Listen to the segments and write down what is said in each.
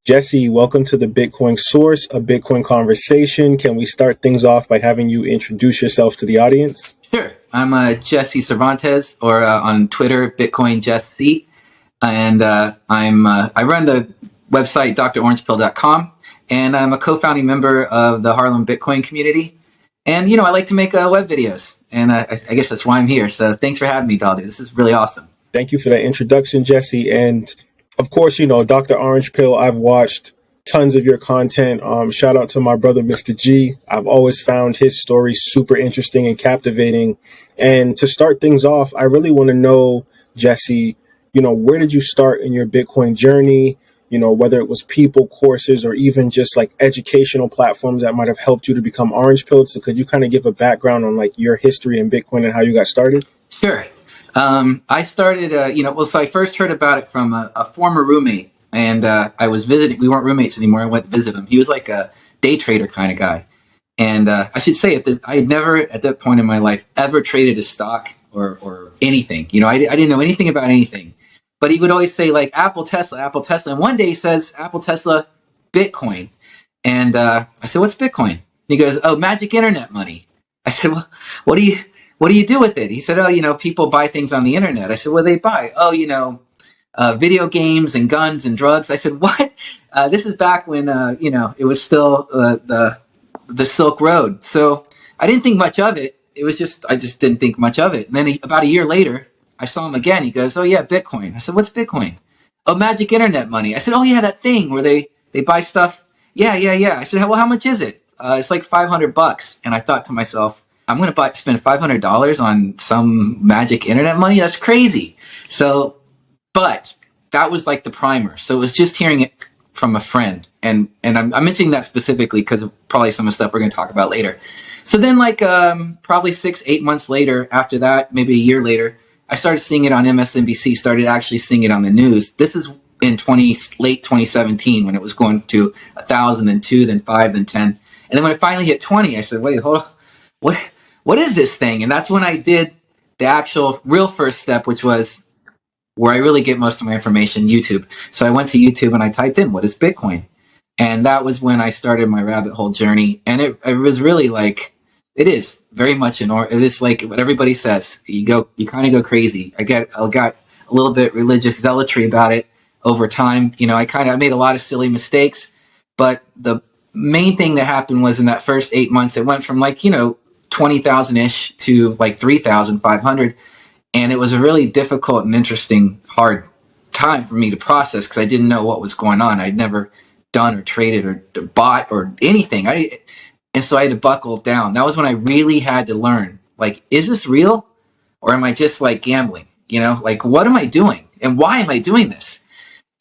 Jesse, welcome to the Bitcoin Source, a Bitcoin conversation. Can we start things off by having you introduce yourself to the audience? Sure. I'm Jesse Cervantes, or on Twitter, Bitcoin Jesse, and I run the website drorangepill.com, and I'm a co-founding member of the Harlem Bitcoin community. And I like to make web videos, and I guess that's why I'm here. So thanks for having me, Daldy. This is really awesome. Thank you for that introduction, Jesse. And of course, Dr. Orange Pill, I've watched tons of your content. Shout out to my brother, Mr. G. I've always found his story super interesting and captivating. And to start things off, I really want to know, Jesse, where did you start in your Bitcoin journey? Whether it was people, courses, or even just like educational platforms that might have helped you to become orange pilled. So could you kind of give a background on like your history in Bitcoin and how you got started? Sure. I started, so I first heard about it from a former roommate, and I was visiting. We weren't roommates anymore. I went to visit him. He was like a day trader kind of guy. And I should say I had never at that point in my life ever traded a stock or anything. I didn't know anything about anything. But he would always say like Apple, Tesla, Apple, Tesla. And one day he says Apple, Tesla, Bitcoin. And I said, what's Bitcoin? And he goes, oh, magic internet money. I said, well, what do you do with it? He said, oh, people buy things on the internet. I said, what do they buy? Oh, video games and guns and drugs. I said, what? This is back when, it was still the Silk Road. So I didn't think much of it. I just didn't think much of it. And then about a year later, I saw him again. He goes, oh yeah, Bitcoin. I said, what's Bitcoin? Oh, magic internet money. I said, oh yeah, that thing where they buy stuff. Yeah. I said, well, how much is it? It's like $500. And I thought to myself, I'm going to spend $500 on some magic internet money? That's crazy. So, but that was like the primer. So it was just hearing it from a friend. And I'm mentioning that specifically because of probably some of the stuff we're going to talk about later. So then like probably 6-8 months later, after that, maybe a year later, I started seeing it on MSNBC, started actually seeing it on the news. This is in late 2017 when it was going to 1,000, then 2, then 5, then 10. And then when it finally hit 20, I said, wait, hold on. What is this thing? And that's when I did the actual real first step, which was where I really get most of my information, YouTube. So I went to YouTube and I typed in, what is Bitcoin? And that was when I started my rabbit hole journey. And it was really like, it is very much it is like what everybody says. You kind of go crazy. I got a little bit religious zealotry about it over time. I made a lot of silly mistakes, but the main thing that happened was in that first 8 months, it went from like, 20,000-ish to like 3,500. And it was a really difficult and interesting, hard time for me to process because I didn't know what was going on. I'd never done or traded or bought or anything. And so I had to buckle down. That was when I really had to learn, like, is this real or am I just like gambling? Like, what am I doing and why am I doing this?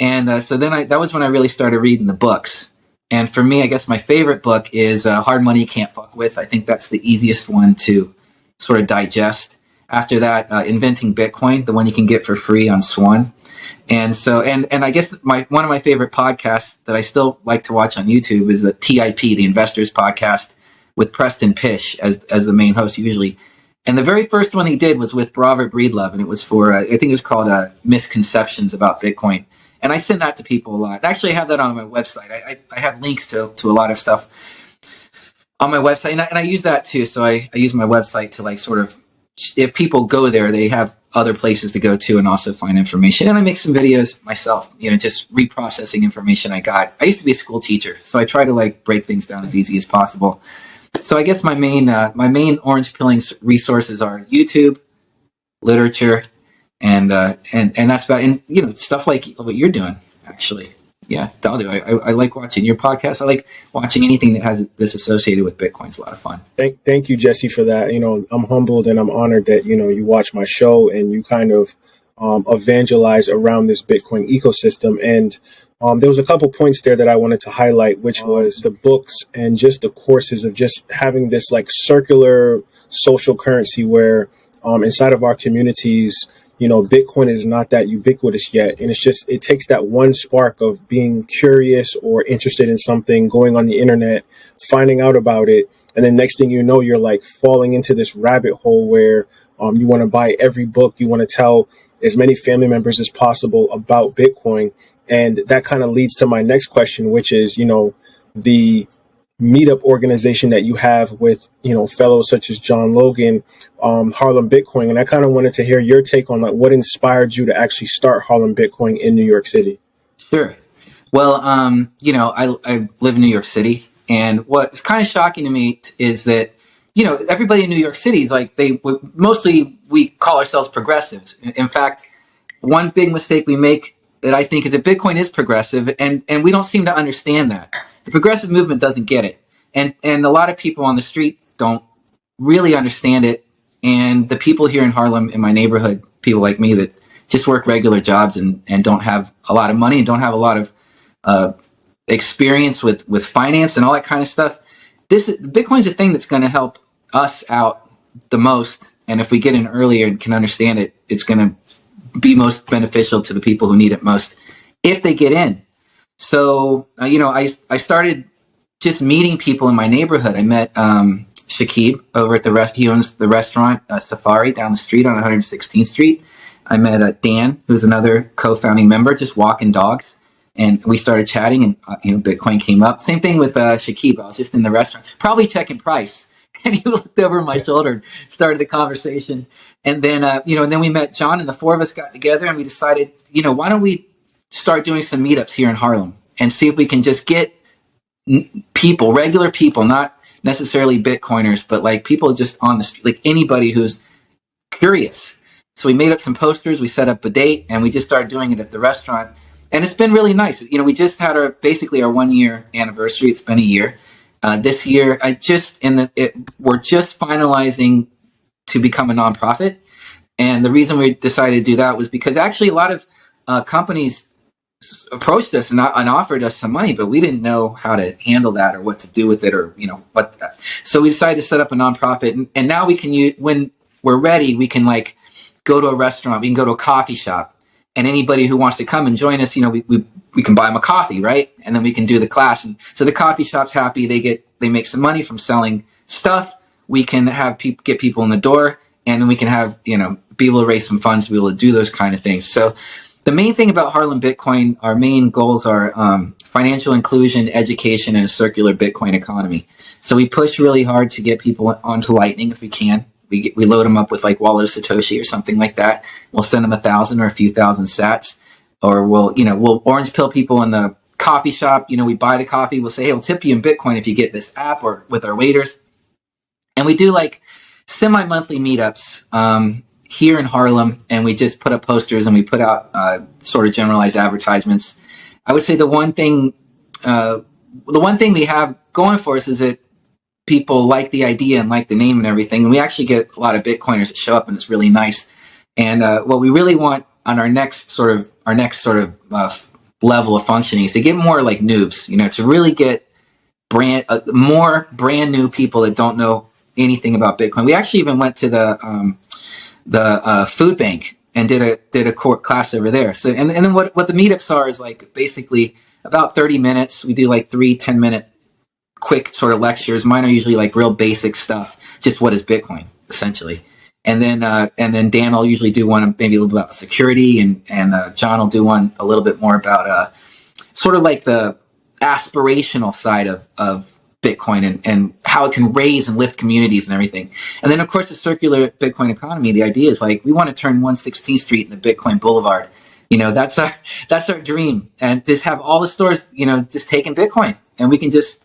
And so then that was when I really started reading the books. And for me, I guess my favorite book is Hard Money You Can't Fuck With. I think that's the easiest one to sort of digest. After that, Inventing Bitcoin, the one you can get for free on Swan. And so, and I guess one of my favorite podcasts that I still like to watch on YouTube is the TIP, the Investors Podcast, with Preston Pish as the main host usually. And the very first one he did was with Robert Breedlove, and it was for, I think it was called Misconceptions About Bitcoin. And I send that to people a lot. Actually, I have that on my website. I have links to a lot of stuff on my website, and I use that too. So I use my website to like sort of, if people go there, they have other places to go to and also find information. And I make some videos myself, just reprocessing information I got. I used to be a school teacher, so I try to like break things down as easy as possible. So I guess my main orange pilling resources are YouTube, literature, and that's about, and stuff like what you're doing actually. Yeah, I'll do. I like watching your podcast. I like watching anything that has this associated with Bitcoin. It's a lot of fun. Thank you, Jesse, for that. I'm humbled and I'm honored that, you watch my show and you kind of evangelize around this Bitcoin ecosystem. And there was a couple points there that I wanted to highlight, which was the books and just the courses of just having this like circular social currency where inside of our communities, Bitcoin is not that ubiquitous yet. And it takes that one spark of being curious or interested in something, going on the internet, finding out about it. And then next thing you know, you're like falling into this rabbit hole where you want to buy every book. You want to tell as many family members as possible about Bitcoin. And that kind of leads to my next question, which is, the meetup organization that you have with, fellows such as John Logan, Harlem Bitcoin. And I kind of wanted to hear your take on like what inspired you to actually start Harlem Bitcoin in New York City. Sure. Well, I live in New York City, and what's kind of shocking to me is that, everybody in New York City is like, mostly we call ourselves progressives. In fact, one big mistake we make that I think is that Bitcoin is progressive, and we don't seem to understand that. The progressive movement doesn't get it. And a lot of people on the street don't really understand it. And the people here in Harlem, in my neighborhood, people like me that just work regular jobs and don't have a lot of money and don't have a lot of experience with finance and all that kind of stuff. Bitcoin's a thing that's going to help us out the most. And if we get in earlier and can understand it, it's going to be most beneficial to the people who need it most if they get in. So, I started just meeting people in my neighborhood. I met Shakib over at he owns the restaurant Safari down the street on 116th Street. I met Dan, who's another co-founding member, just walking dogs. And we started chatting, and Bitcoin came up. Same thing with Shakib. I was just in the restaurant, probably checking price, and he looked over my shoulder and started the conversation. And then, and then we met John, and the four of us got together, and we decided, why don't we start doing some meetups here in Harlem and see if we can just get people, regular people, not necessarily Bitcoiners, but like people just on the street, like anybody who's curious. So we made up some posters, we set up a date, and we just started doing it at the restaurant. And it's been really nice. We just had our 1 year anniversary. It's been a year. This year, we're just finalizing to become a nonprofit. And the reason we decided to do that was because actually a lot of companies approached us and offered us some money, but we didn't know how to handle that or what to do with it or, what. So we decided to set up a nonprofit. And now we can use, when we're ready, we can like go to a restaurant, we can go to a coffee shop. And anybody who wants to come and join us, we can buy them a coffee, right? And then we can do the class. And so the coffee shop's happy. They make some money from selling stuff. We can have get people in the door, and then we can have, be able to raise some funds to be able to do those kind of things. So the main thing about Harlem Bitcoin, our main goals are financial inclusion, education, and a circular Bitcoin economy. So we push really hard to get people onto Lightning if we can. We load them up with like Wallet of Satoshi or something like that. We'll send them 1,000 or a few thousand sats, or we'll orange pill people in the coffee shop. We buy the coffee. We'll say, hey, we'll tip you in Bitcoin if you get this app, or with our waiters. And we do like semi-monthly meetups here in Harlem, and we just put up posters and we put out sort of generalized advertisements. I would say the one thing we have going for us is that people like the idea and like the name and everything. And we actually get a lot of Bitcoiners that show up, and it's really nice. And what we really want on our next sort of level of functioning is to get more like noobs, to really get more brand new people that don't know anything about Bitcoin. We actually even went to the food bank and did a court class over there. So and then what the meetups are is like basically about 30 minutes. We do like 3 10-minute quick sort of lectures. Mine are usually like real basic stuff, just what is Bitcoin essentially. And then Dan will usually do one maybe a little bit about security, and John will do one a little bit more about sort of like the aspirational side of Bitcoin and how it can raise and lift communities and everything. And then of course the circular Bitcoin economy, the idea is like we want to turn 116th Street into Bitcoin Boulevard. That's our dream, and just have all the stores, just taking Bitcoin, and we can just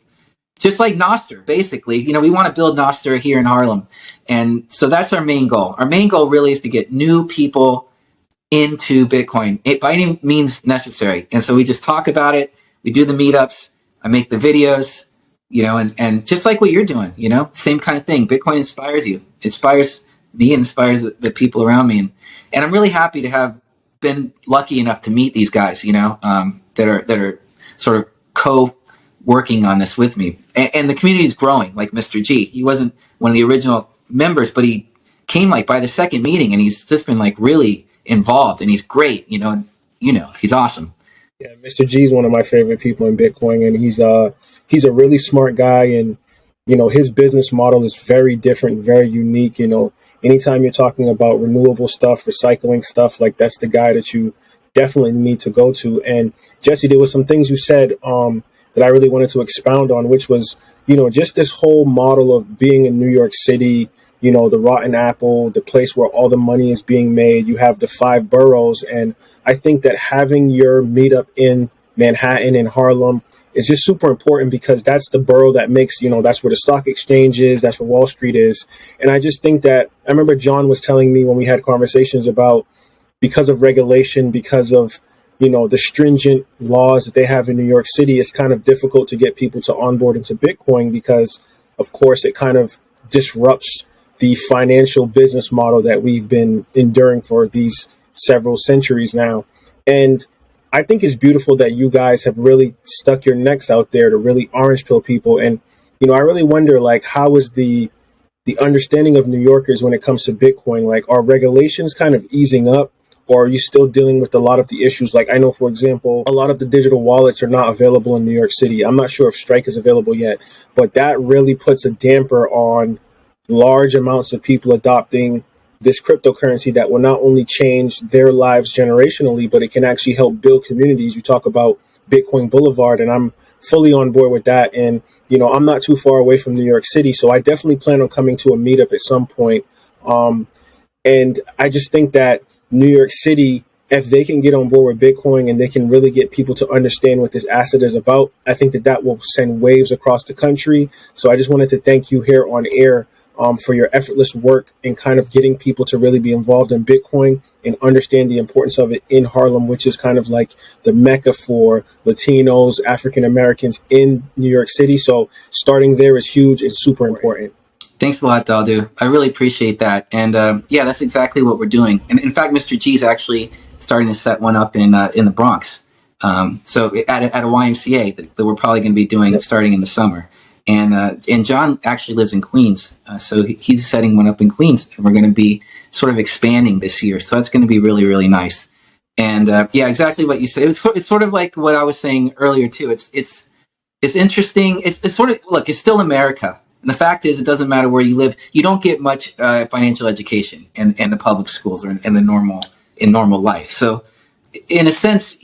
like Nostr, basically. We want to build Nostr here in Harlem. And so that's our main goal. Our main goal really is to get new people into Bitcoin by any means necessary. And so we just talk about it. We do the meetups. I make the videos, and just like what you're doing, same kind of thing. Bitcoin inspires you. It inspires me and inspires the people around me. And I'm really happy to have been lucky enough to meet these guys, that are sort of working on this with me. And the community is growing, like Mr. G. He wasn't one of the original members, but he came like by the second meeting, and he's just been like really involved, and he's great, he's awesome. Yeah, Mr. G is one of my favorite people in Bitcoin, and he's a really smart guy, and his business model is very different, very unique. Anytime you're talking about renewable stuff, recycling stuff, like that's the guy that you definitely need to go to. And Jesse, there was some things you said that I really wanted to expound on, which was, just this whole model of being in New York City, the rotten apple, the place where all the money is being made. You have the 5 boroughs. And I think that having your meetup in Manhattan and Harlem is just super important, because that's the borough that makes, that's where the stock exchange is, that's where Wall Street is. And I just think that, I remember John was telling me when we had conversations about, because of regulation, because of, the stringent laws that they have in New York City, it's kind of difficult to get people to onboard into Bitcoin, because of course it kind of disrupts the financial business model that we've been enduring for these several centuries now. And I think it's beautiful that you guys have really stuck your necks out there to really orange pill people. And, I really wonder, like, how is the understanding of New Yorkers when it comes to Bitcoin? Like, are regulations kind of easing up, or are you still dealing with a lot of the issues? Like, I know, for example, a lot of the digital wallets are not available in New York City. I'm not sure if Strike is available yet, but that really puts a damper on large amounts of people adopting this cryptocurrency that will not only change their lives generationally, but it can actually help build communities. You talk about Bitcoin Boulevard, and I'm fully on board with that. And, I'm not too far away from New York City, so I definitely plan on coming to a meetup at some point. And I just think that New York City, if they can get on board with Bitcoin and they can really get people to understand what this asset is about, I think that will send waves across the country. So I just wanted to thank you here on air for your effortless work in kind of getting people to really be involved in Bitcoin and understand the importance of it in Harlem, which is kind of like the mecca for Latinos, African Americans in New York City. So starting there is huge and super important. Thanks a lot, Daldu. I really appreciate that. And yeah, that's exactly what we're doing. And in fact, Mr. G is actually starting to set one up in the Bronx. So at a YMCA that we're probably going to be doing starting in the summer. And John actually lives in Queens, so he's setting one up in Queens, and we're going to be sort of expanding this year. So that's going to be really, really nice. And yeah, exactly what you said. It's sort of like what I was saying earlier too. It's interesting. It's sort of, look, it's still America. And the fact is, it doesn't matter where you live. You don't get much financial education in the public schools or in normal life. So in a sense,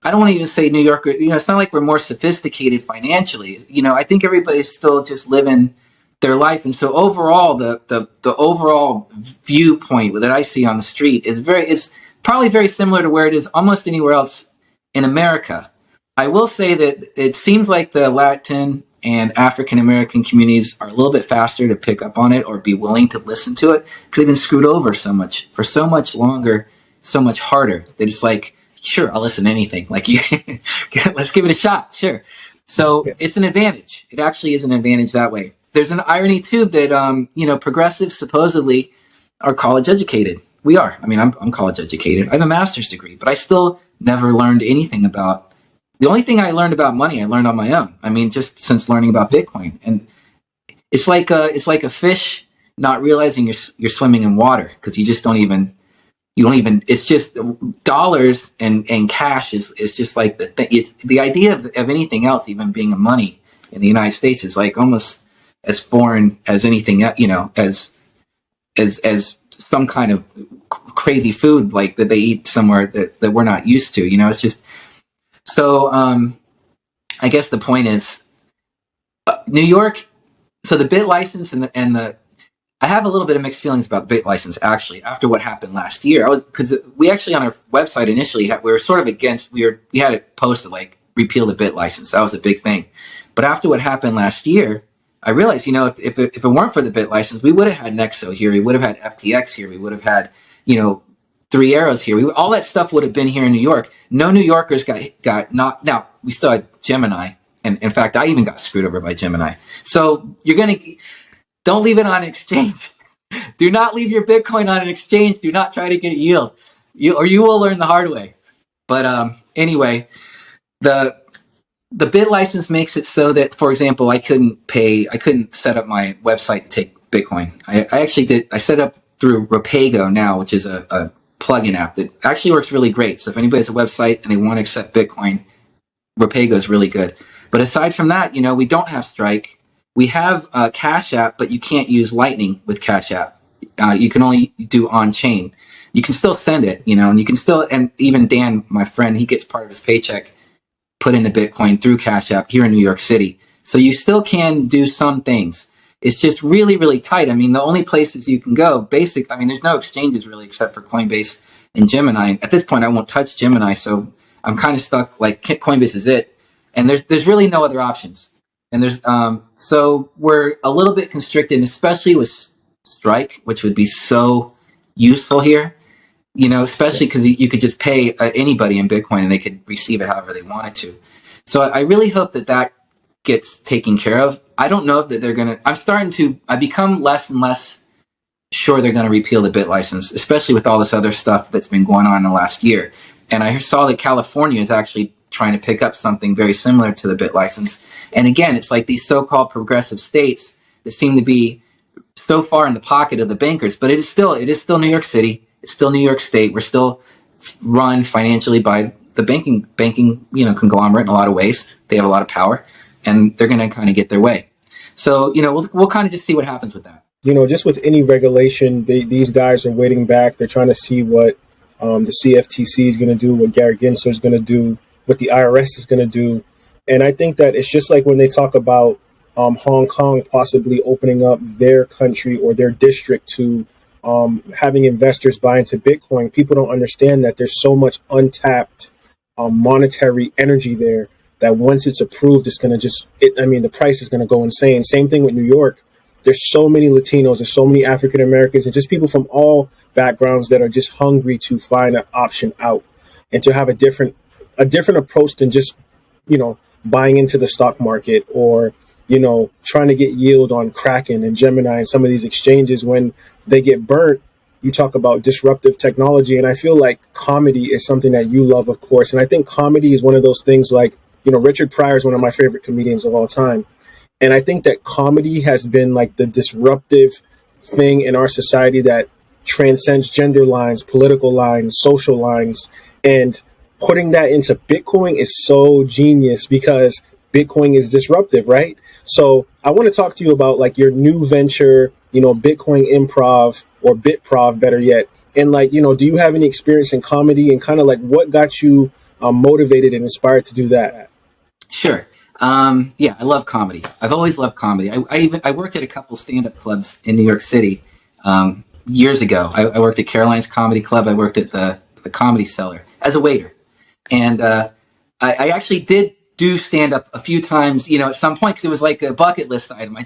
I don't want to even say New Yorker, it's not like we're more sophisticated financially. I think everybody's still just living their life. And so overall, the overall viewpoint that I see on the street is probably very similar to where it is almost anywhere else in America. I will say that it seems like the Latin and African American communities are a little bit faster to pick up on it or be willing to listen to it, because they've been screwed over so much for so much longer, so much harder. They're just like, sure, I'll listen to anything. Like, let's give it a shot. Sure. So it's an advantage. It actually is an advantage that way. There's an irony too that, progressives supposedly are college educated. We are. I mean, I'm college educated. I have a master's degree, but I still never learned anything about. The only thing I learned about money, I learned on my own. I mean, just since learning about Bitcoin, and it's like a fish not realizing you're swimming in water, because you don't even. It's just dollars and cash is just like the thing. It's the idea of anything else, even being a money in the United States, is like almost as foreign as anything, as some kind of crazy food like that they eat somewhere that we're not used to. It's just so. I guess the point is New York. So the bit license and the I have a little bit of mixed feelings about bit license, actually, after what happened last year. Because we actually on our website initially we were sort of against. We had it posted like repeal the bit license. That was a big thing. But after what happened last year, I realized, if it weren't for the bit license, we would have had Nexo here. We would have had FTX here. We would have had, Three Arrows here. All that stuff would have been here in New York. No New Yorkers got not. Now we still had Gemini, and in fact, I even got screwed over by Gemini. So don't leave it on an exchange. Do not leave your Bitcoin on an exchange. Do not try to get a yield, you will learn the hard way. But anyway, the bit license makes it so that, for example, I couldn't set up my website to take Bitcoin. I actually did. I set up through Rapego now, which is a plugin app that actually works really great. So if anybody has a website and they want to accept Bitcoin, Rapego is really good. But aside from that, we don't have Strike. we have Cash App, but you can't use Lightning with Cash App. You can only do on chain. You can still send it, and you can still, and even Dan, my friend, he gets part of his paycheck put into Bitcoin through Cash App here in New York City. So you still can do some things. It's just really, really tight. I mean, the only places you can go, there's no exchanges really except for Coinbase and Gemini. At this point, I won't touch Gemini, so I'm kind of stuck, like Coinbase is it. And there's really no other options. And so we're a little bit constricted, especially with Strike, which would be so useful here, especially because you could just pay anybody in Bitcoin and they could receive it however they wanted to. So I really hope that gets taken care of. I don't know that they're going to, I become less and less sure they're going to repeal the bit license, especially with all this other stuff that's been going on in the last year. And I saw that California is actually trying to pick up something very similar to the bit license. And again, it's like these so-called progressive states that seem to be so far in the pocket of the bankers, but it is still New York City. It's still New York State. We're still run financially by the banking, conglomerate in a lot of ways. They have a lot of power, and they're going to kind of get their way. So, we'll kind of just see what happens with that. Just with any regulation, these guys are waiting back. They're trying to see what the CFTC is going to do, what Gary Gensler is going to do, what the IRS is going to do. And I think that it's just like when they talk about Hong Kong possibly opening up their country or their district to having investors buy into Bitcoin. People don't understand that there's so much untapped monetary energy there that once it's approved, it's going to the price is going to go insane. Same thing with New York. There's so many Latinos, there's so many African Americans, and just people from all backgrounds that are just hungry to find an option out and to have a different approach than just, buying into the stock market or, trying to get yield on Kraken and Gemini and some of these exchanges. When they get burnt, you talk about disruptive technology. And I feel like comedy is something that you love, of course. And I think comedy is one of those things like, Richard Pryor is one of my favorite comedians of all time. And I think that comedy has been like the disruptive thing in our society that transcends gender lines, political lines, social lines. And putting that into Bitcoin is so genius because Bitcoin is disruptive, right? So I want to talk to you about like your new venture, Bitcoin Improv or BitProv, better yet. And like, do you have any experience in comedy and kind of like what got you motivated and inspired to do that? Sure. Yeah, I love comedy. I've always loved comedy. I worked at a couple stand-up clubs in New York City years ago. I worked at Caroline's Comedy Club. I worked at the Comedy Cellar as a waiter. And I actually did do stand-up a few times, at some point, because it was like a bucket list item.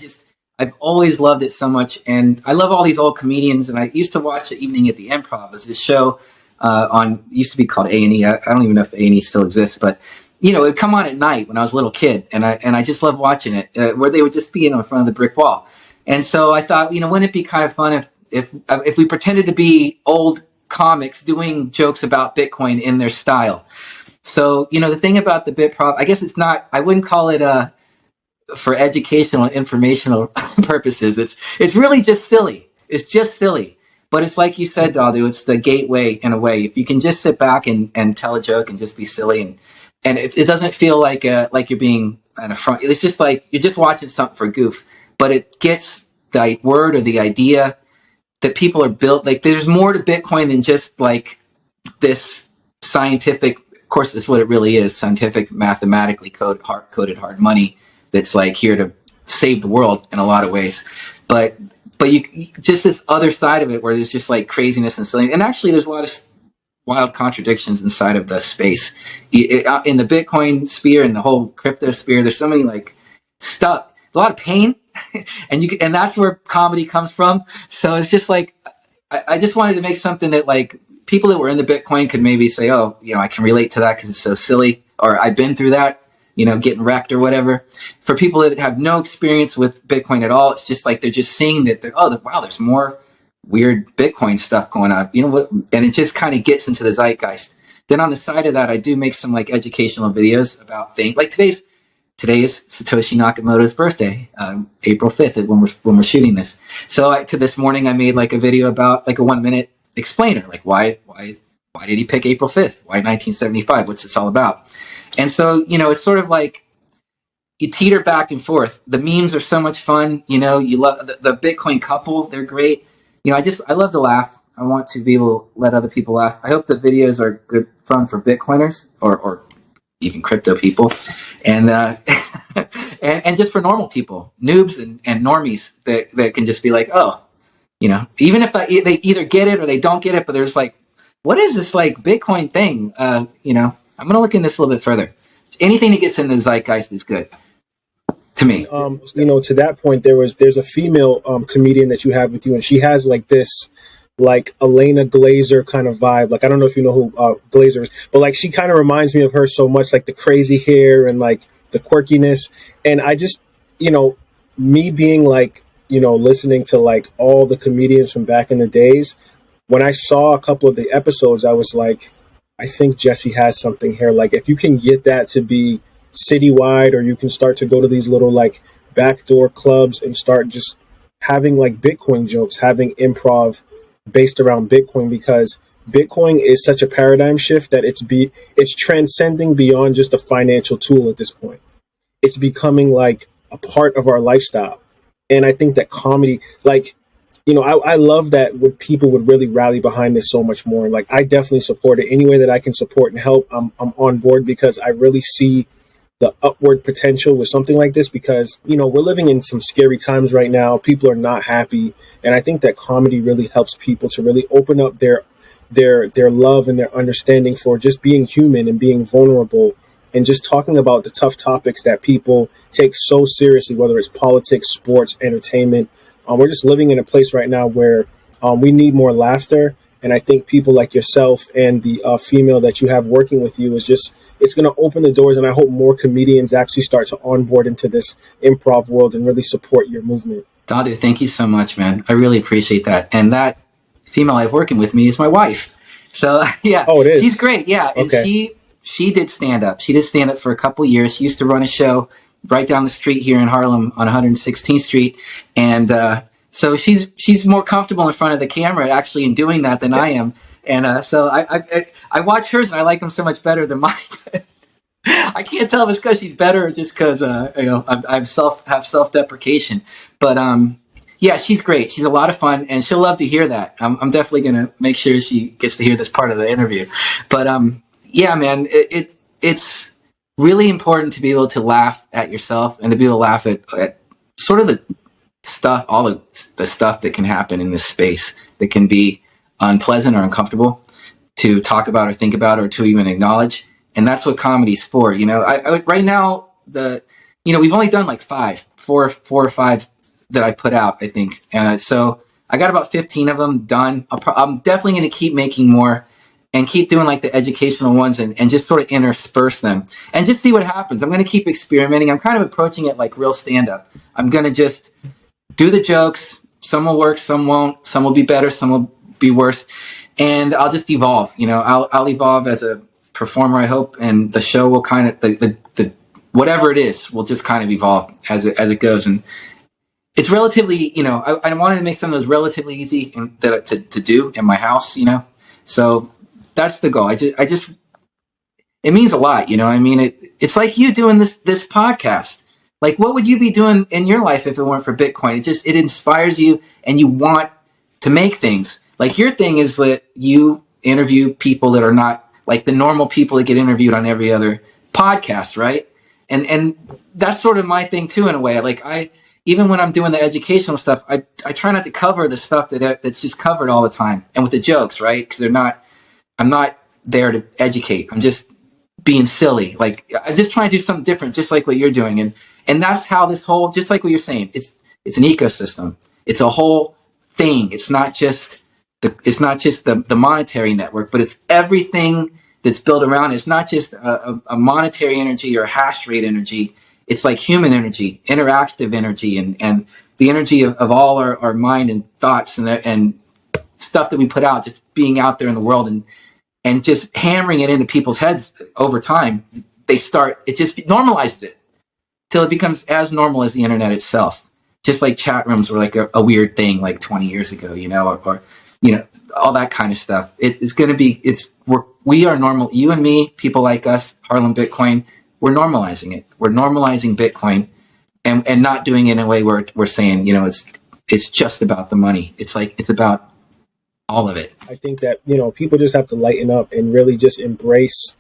I've always loved it so much. And I love all these old comedians. And I used to watch The Evening at the Improv as a show used to be called A&E. I don't even know if A&E still exists, but it would come on at night when I was a little kid, and I just loved watching it, where they would just be in front of the brick wall. And so I thought, wouldn't it be kind of fun if we pretended to be old comics doing jokes about Bitcoin in their style? So, the thing about the BitProv, I guess I wouldn't call it for educational and informational purposes. It's really just silly. It's just silly. But it's like you said, Dadu, it's the gateway in a way. If you can just sit back and tell a joke and just be silly and it doesn't feel like you're being an affront. It's just like you're just watching something for goof, but it gets the word or the idea that people are built. Like there's more to Bitcoin than just like this scientific. Of course, that's what it really is: scientific, mathematically coded hard money that's like here to save the world in a lot of ways. But you just this other side of it where there's just like craziness and silly. And actually, there's a lot of wild contradictions inside of the space in the Bitcoin sphere and the whole crypto sphere. There's so many like stuff, a lot of pain, and that's where comedy comes from. So it's just like I just wanted to make something that like people that were in the Bitcoin could maybe say, oh, I can relate to that because it's so silly, or I've been through that, getting wrecked or whatever. For people that have no experience with Bitcoin at all, it's just like they're just seeing that wow, there's more weird Bitcoin stuff going on, and it just kind of gets into the zeitgeist. Then on the side of that, I do make some like educational videos about things like today is Satoshi Nakamoto's birthday, April 5th, when we're shooting this. So to this morning, I made like a video about like a 1-minute explainer, like why did he pick April 5th? Why 1975? What's this all about? And so, it's sort of like you teeter back and forth. The memes are so much fun. You know, you love the Bitcoin couple. They're great. You know, I love to laugh. I want to be able to let other people laugh. I hope the videos are good fun for Bitcoiners or even crypto people, and and just for normal people, noobs and normies that can just be like, oh, you know, even if they either get it or they don't get it, but there's like, what is this like Bitcoin thing? You know, I'm gonna look in this a little bit further. Anything that gets in the zeitgeist is good to And me. you know, to that point, there's a female comedian that you have with you, and she has like this like Elena Glazer kind of vibe. Like I don't know if you know who Glazer is, but like she kind of reminds me of her so much, like the crazy hair and like the quirkiness. And I just, you know, me being like, you know, listening to like all the comedians from back in the days, when I saw a couple of the episodes, I was like, I think Jesse has something here. Like if you can get that to be citywide, or you can start to go to these little like backdoor clubs and start just having like Bitcoin jokes, having improv based around Bitcoin, because Bitcoin is such a paradigm shift that it's transcending beyond just a financial tool at this point. It's becoming like a part of our lifestyle. And I think that comedy, like, you know, I love that when people would really rally behind this so much more. Like, I definitely support it any way that I can support and help. I'm on board, because I really see the upward potential with something like this, because, you know, we're living in some scary times right now. People are not happy. And I think that comedy really helps people to really open up their love and their understanding for just being human and being vulnerable, and just talking about the tough topics that people take so seriously, whether it's politics, sports, entertainment. We're just living in a place right now where we need more laughter. And I think people like yourself and the female that you have working with you is just, it's going to open the doors. And I hope more comedians actually start to onboard into this improv world and really support your movement. Dadu, thank you so much, man. I really appreciate that. And that female I have working with me is my wife. So yeah, Oh, it she's is. great. Yeah, and Okay. she did stand up. She did stand up for a couple years. She used to run a show right down the street here in Harlem on 116th Street, and so she's more comfortable in front of the camera actually in doing that than I am. And so I watch hers and I like them so much better than mine. I can't tell if it's because she's better or just because you know have self deprecation. But yeah, she's great. She's a lot of fun, and she'll love to hear that. I'm definitely gonna make sure she gets to hear this part of the interview. But yeah, man, it's really important to be able to laugh at yourself and to be able to laugh at sort of the stuff, all the stuff that can happen in this space that can be unpleasant or uncomfortable to talk about or think about or to even acknowledge. And that's what comedy's for. You know, I right now, you know, we've only done like four or five that I've put out, I think. So I got about 15 of them done. I'm definitely going to keep making more and keep doing like the educational ones and just sort of intersperse them and just see what happens. I'm going to keep experimenting. I'm kind of approaching it like real stand up. I'm going to just do the jokes. Some will work, some won't. Some will be better, some will be worse. And I'll just evolve. You know, I'll evolve as a performer, I hope, and the show will kind of the whatever it is will just kind of evolve as it goes. And it's relatively, you know, I wanted to make some of those relatively easy to do in my house, you know. So that's the goal. I just it means a lot, you know. I mean, it's like you doing this podcast. Like, what would you be doing in your life if it weren't for Bitcoin? It inspires you, and you want to make things. Like your thing is that you interview people that are not like the normal people that get interviewed on every other podcast, right? And that's sort of my thing too, in a way. Like even when I'm doing the educational stuff, I try not to cover the stuff that's just covered all the time, and with the jokes, right? Because I'm not there to educate. I'm just being silly. Like I'm just trying to do something different, just like what you're doing. And that's how this whole, just like what you're saying, it's an ecosystem. It's a whole thing. It's not just the monetary network, but it's everything that's built around it. It's not just a monetary energy or hash rate energy. It's like human energy, interactive energy, and the energy of all our mind and thoughts and stuff that we put out, just being out there in the world and just hammering it into people's heads over time. It just normalized it till it becomes as normal as the internet itself. Just like chat rooms were like a weird thing like 20 years ago, you know, or you know, all that kind of stuff. We are normal. You and me, people like us, Harlem Bitcoin, we're normalizing it. We're normalizing Bitcoin, and not doing it in a way where we're saying, it's just about the money. It's like, it's about all of it. I think that, people just have to lighten up and really just embrace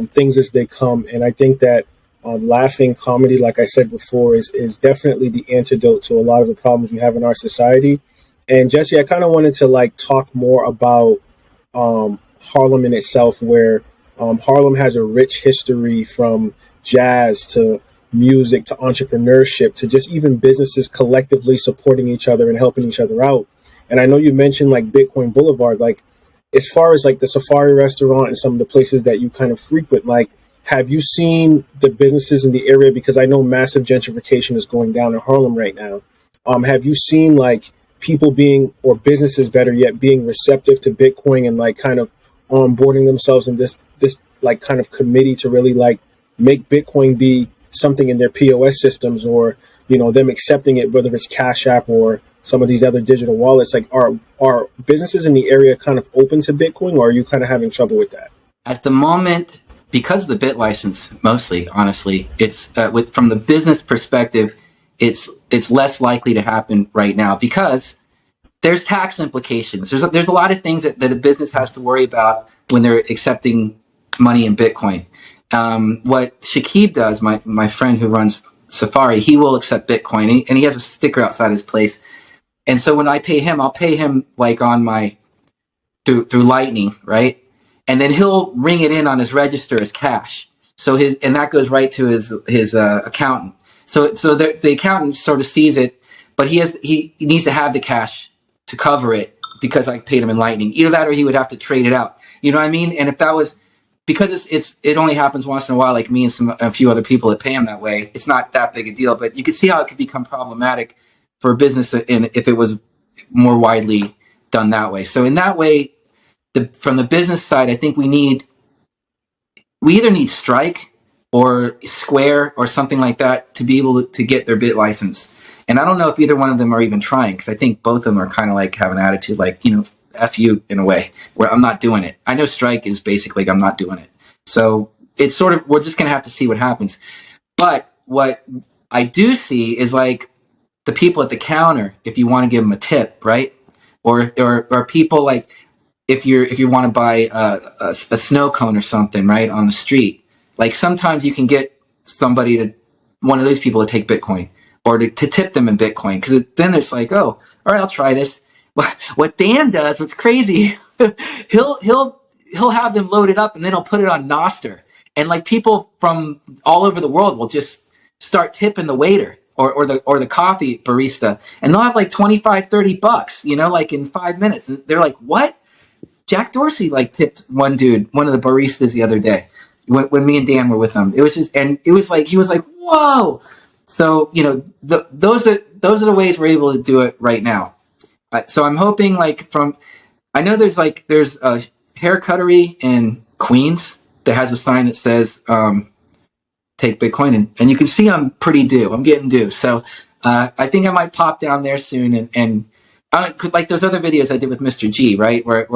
things as they come. And I think that laughing comedy, like I said before, is definitely the antidote to a lot of the problems we have in our society. And Jesse, I kind of wanted to talk more about Harlem in itself, where Harlem has a rich history from jazz to music to entrepreneurship to just even businesses collectively supporting each other and helping each other out. And I know you mentioned Bitcoin Boulevard, as far as the Safari restaurant and some of the places that you kind of frequent, have you seen the businesses in the area? Because I know massive gentrification is going down in Harlem right now. Have you seen people being, or businesses better yet, being receptive to Bitcoin and kind of onboarding themselves in this kind of committee to really make Bitcoin be something in their POS systems, or them accepting it, whether it's Cash App or some of these other digital wallets? Are businesses in the area kind of open to Bitcoin, or are you kind of having trouble with that? At the moment, because of the bit license, mostly, honestly, it's from the business perspective, it's less likely to happen right now because there's tax implications. There's a lot of things that a business has to worry about when they're accepting money in Bitcoin. What Shakib does, my friend who runs Safari, he will accept Bitcoin, and he has a sticker outside his place. And so when I pay him, I'll pay him on my through Lightning, right? And then he'll ring it in on his register as cash. So and that goes right to his accountant. So the accountant sort of sees it, but he needs to have the cash to cover it because I paid him in Lightning. Either that or he would have to trade it out. You know what I mean? And if that was because it only happens once in a while, like me and a few other people that pay him that way, it's not that big a deal. But you can see how it could become problematic for a business if it was more widely done that way. So in that way, from the business side, I think we either need Strike or Square or something like that to be able to get their bit license. And I don't know if either one of them are even trying, because I think both of them are kind of have an attitude F you in a way, where I'm not doing it. I know Strike is basically I'm not doing it. So it's sort of, we're just going to have to see what happens. But what I do see is the people at the counter, if you want to give them a tip, right? Or people if you want to buy a snow cone or something, right, on the street, sometimes you can get one of those people to take Bitcoin or to tip them in Bitcoin, because then it's oh, all right, I'll try this. What Dan does, what's crazy, he'll have them loaded up and then he'll put it on Nostr, and people from all over the world will just start tipping the waiter or the coffee barista, and they'll have $25-$30, in 5 minutes, and they're what? Jack Dorsey tipped one dude, one of the baristas, the other day when me and Dan were with him. It was just, and it was he was whoa. So those are the ways we're able to do it right now. So I'm hoping I know there's a hair cuttery in Queens that has a sign that says take Bitcoin, and you can see I'm getting due. So I think I might pop down there soon and like those other videos I did with Mr. G, right? Where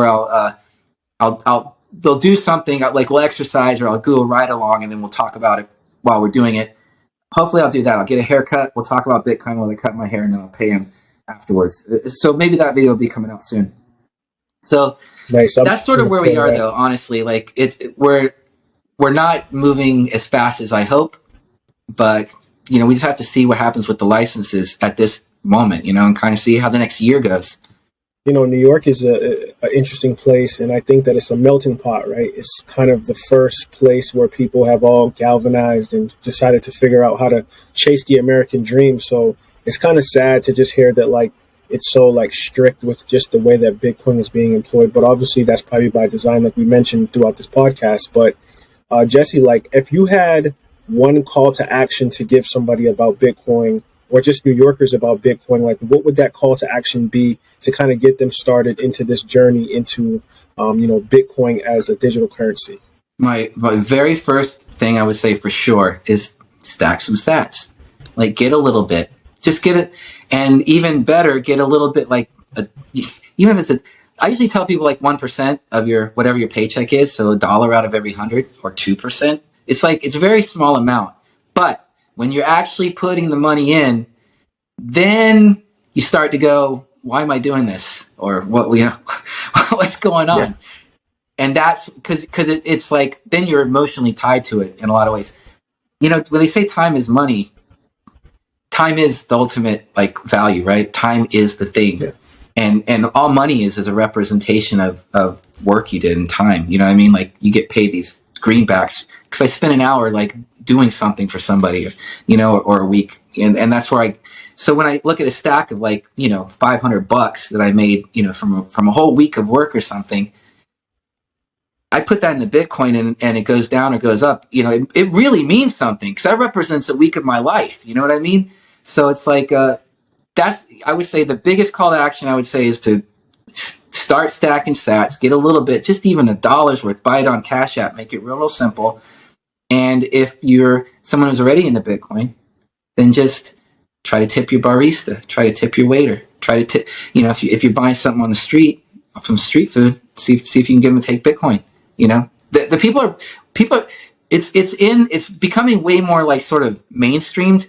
they'll do something we'll exercise, or I'll do a ride along, and then we'll talk about it while we're doing it. Hopefully I'll do that. I'll get a haircut. We'll talk about Bitcoin while I cut my hair, and then I'll pay him afterwards. So maybe that video will be coming out soon. So nice. That's sort of where we are, though. Honestly, we're not moving as fast as I hope, but we just have to see what happens with the licenses at this moment, and kind of see how the next year goes. New York is a interesting place, and I think that it's a melting pot, right? It's kind of the first place where people have all galvanized and decided to figure out how to chase the American dream. So it's kind of sad to just hear that it's so strict with just the way that Bitcoin is being employed. But obviously that's probably by design, like we mentioned throughout this podcast. But Jesse, if you had one call to action to give somebody about Bitcoin, or just New Yorkers about Bitcoin, what would that call to action be to kind of get them started into this journey into, Bitcoin as a digital currency? My very first thing I would say for sure is stack some sats. Get a little bit, just get it, and even better, get a little bit even if it's I usually tell people 1% of whatever your paycheck is, so $1 out of every 100 or 2% It's like, it's a very small amount. But when you're actually putting the money in, then you start to go, why am I doing this? Or what's going on? Yeah. And that's because it's like, then you're emotionally tied to it in a lot of ways. When they say time is money, time is the ultimate like value, right? Time is the thing. Yeah. And all money is a representation of work you did in time. You know what I mean? Like, you get paid these greenbacks because I spent an hour like doing something for somebody, or a week. And that's where so when I look at a stack of like, $500 that I made, from a whole week of work or something, I put that in the Bitcoin and it goes down or goes up. It really means something because that represents a week of my life. You know what I mean? So it's like, I would say the biggest call to action I would say is to start stacking sats, get a little bit, just even $1 worth, buy it on Cash App, make it real simple. And if you're someone who's already into Bitcoin, then just try to tip your barista, try to tip your waiter, try to tip, if you're buying something on the street, from street food, see if you can get them to take Bitcoin. The people, it's becoming way more like sort of mainstreamed.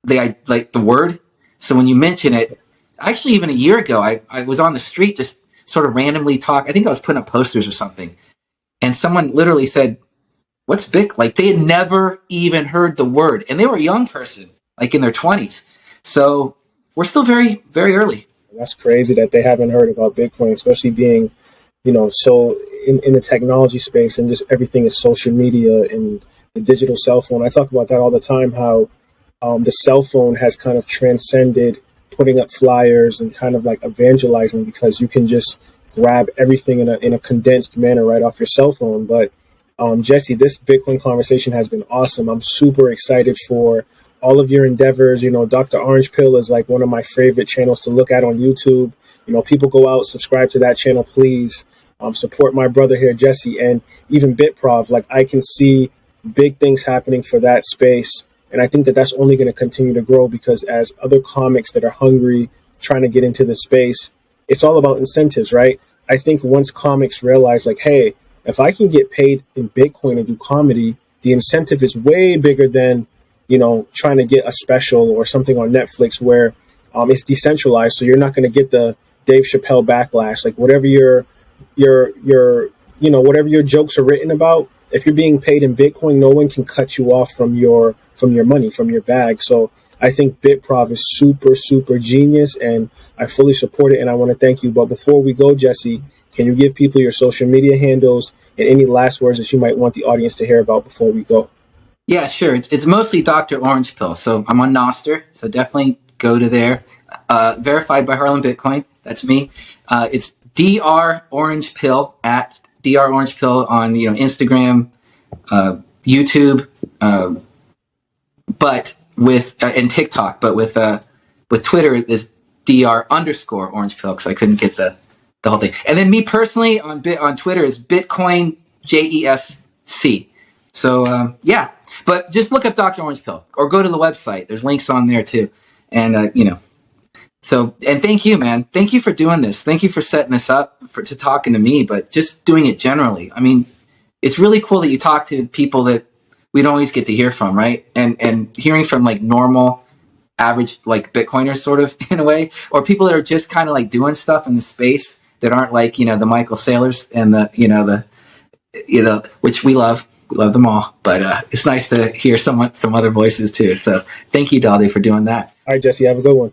Like the word. So when you mention it, actually even a year ago, I was on the street just sort of randomly talk. I think I was putting up posters or something. And someone literally said, what's Bic? Like, they had never even heard the word. And they were a young person, like in their 20s. So we're still very, very early. That's crazy that they haven't heard about Bitcoin, especially being, so in the technology space, and just everything is social media and the digital cell phone. I talk about that all the time, how the cell phone has kind of transcended putting up flyers and kind of like evangelizing, because you can just grab everything in a condensed manner right off your cell phone. But Jesse, this Bitcoin conversation has been awesome. I'm super excited for all of your endeavors. Dr. Orange Pill is like one of my favorite channels to look at on YouTube. People go out, subscribe to that channel, please. Support my brother here, Jesse, and even BitProv. Like, I can see big things happening for that space. And I think that that's only going to continue to grow, because as other comics that are hungry, trying to get into the space, it's all about incentives, right? I think once comics realize, like, hey, if I can get paid in Bitcoin and do comedy, the incentive is way bigger than, trying to get a special or something on Netflix where it's decentralized. So you're not going to get the Dave Chappelle backlash. Like, whatever whatever your jokes are written about, if you're being paid in Bitcoin, no one can cut you off from your money, from your bag. So I think BitProv is super, super genius, and I fully support it, and I want to thank you. But before we go, Jesse, can you give people your social media handles and any last words that you might want the audience to hear about before we go? Yeah, sure. It's mostly Dr. Orange Pill. So I'm on Nostr, so definitely go to there. Verified by Harlem Bitcoin. That's me. It's Dr. Orange Pill, at Dr. Orange Pill on Instagram, YouTube, but with and TikTok, but with Twitter is Dr. Orange Pill, because I couldn't get the whole thing. And then me personally on Twitter is Bitcoin JESC. So yeah, but just look up Dr. Orange Pill or go to the website. There's links on there too, and So, and thank you, man. Thank you for doing this. Thank you for setting this up, to talking to me, but just doing it generally. I mean, it's really cool that you talk to people that we don't always get to hear from, right? And hearing from like normal, average, like Bitcoiners sort of in a way, or people that are just kind of like doing stuff in the space that aren't like, the Michael Saylors and which we love them all, but it's nice to hear some other voices too. So thank you, Dali, for doing that. All right, Jesse, have a good one.